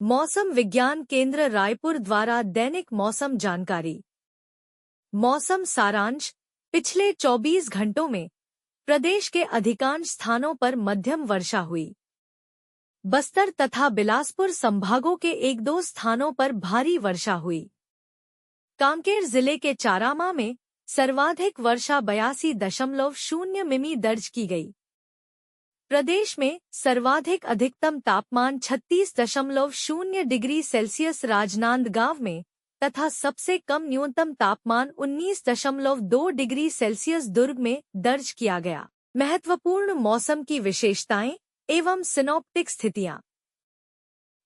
मौसम विज्ञान केंद्र रायपुर द्वारा दैनिक मौसम जानकारी। मौसम सारांश। पिछले 24 घंटों में प्रदेश के अधिकांश स्थानों पर मध्यम वर्षा हुई। बस्तर तथा बिलासपुर संभागों के एक दो स्थानों पर भारी वर्षा हुई। कांकेर जिले के चारामा में सर्वाधिक वर्षा 82.0 मिमी दर्ज की गई। प्रदेश में सर्वाधिक अधिकतम तापमान 36.0 डिग्री सेल्सियस राजनांदगांव में तथा सबसे कम न्यूनतम तापमान 19.2 डिग्री सेल्सियस दुर्ग में दर्ज किया गया। महत्वपूर्ण मौसम की विशेषताएं एवं सिनॉप्टिक स्थितियां।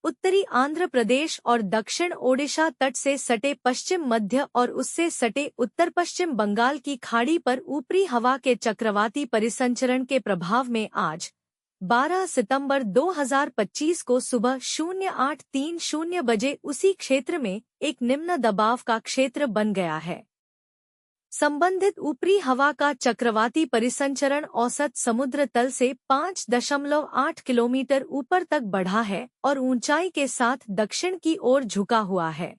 उत्तरी आंध्र प्रदेश और दक्षिण ओडिशा तट से सटे पश्चिम मध्य और उससे सटे उत्तर पश्चिम बंगाल की खाड़ी पर ऊपरी हवा के चक्रवाती परिसंचरण के प्रभाव में आज 12 सितंबर 2025 को सुबह 0830 बजे उसी क्षेत्र में एक निम्न दबाव का क्षेत्र बन गया है। संबंधित ऊपरी हवा का चक्रवाती परिसंचरण औसत समुद्र तल से 5.8 किलोमीटर ऊपर तक बढ़ा है और ऊंचाई के साथ दक्षिण की ओर झुका हुआ है।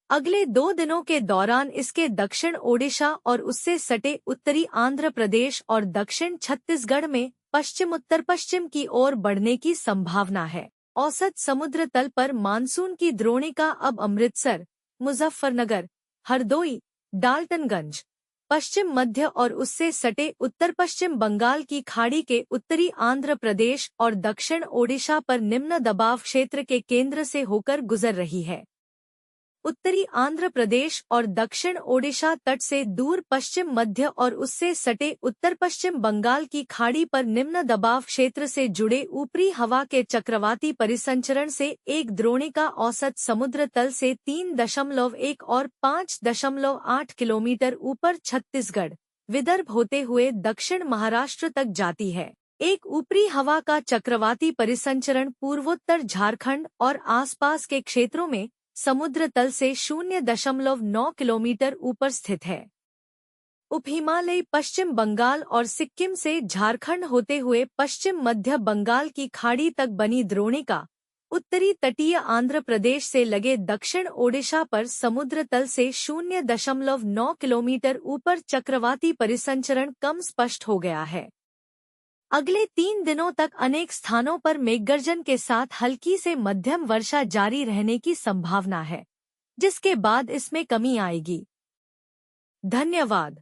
अगले 2 दिनों के दौरान इसके दक्षिण ओडिशा और उससे सटे उत्तरी आंध्र प्रदेश और दक्षिण छत्तीसगढ़ में पश्चिम उत्तर पश्चिम की ओर बढ़ने की संभावना है। औसत समुद्र तल पर मानसून की द्रोणिका अब अमृतसर, मुजफ्फरनगर, हरदोई, डाल्टनगंज, पश्चिम मध्य और उससे सटे उत्तर पश्चिम बंगाल की खाड़ी के उत्तरी आंध्र प्रदेश और दक्षिण ओडिशा पर निम्न दबाव क्षेत्र के केंद्र से होकर गुजर रही है। उत्तरी आंध्र प्रदेश और दक्षिण ओडिशा तट से दूर पश्चिम मध्य और उससे सटे उत्तर पश्चिम बंगाल की खाड़ी पर निम्न दबाव क्षेत्र से जुड़े ऊपरी हवा के चक्रवाती परिसंचरण से एक द्रोणिका औसत समुद्र तल से 3.1 और 5.8 किलोमीटर ऊपर छत्तीसगढ़, विदर्भ होते हुए दक्षिण महाराष्ट्र तक जाती है। एक ऊपरी हवा का चक्रवाती परिसंचरण पूर्वोत्तर झारखंड और आसपास के क्षेत्रों में समुद्र तल से 0.9 किलोमीटर ऊपर स्थित है। उपहिमालयी पश्चिम बंगाल और सिक्किम से झारखंड होते हुए पश्चिम मध्य बंगाल की खाड़ी तक बनी द्रोणिका उत्तरी तटीय आंध्र प्रदेश से लगे दक्षिण ओडिशा पर समुद्र तल से 0.9 किलोमीटर ऊपर चक्रवाती परिसंचरण कम स्पष्ट हो गया है। अगले 3 दिनों तक अनेक स्थानों पर मेघगर्जन के साथ हल्की से मध्यम वर्षा जारी रहने की संभावना है, जिसके बाद इसमें कमी आएगी। धन्यवाद।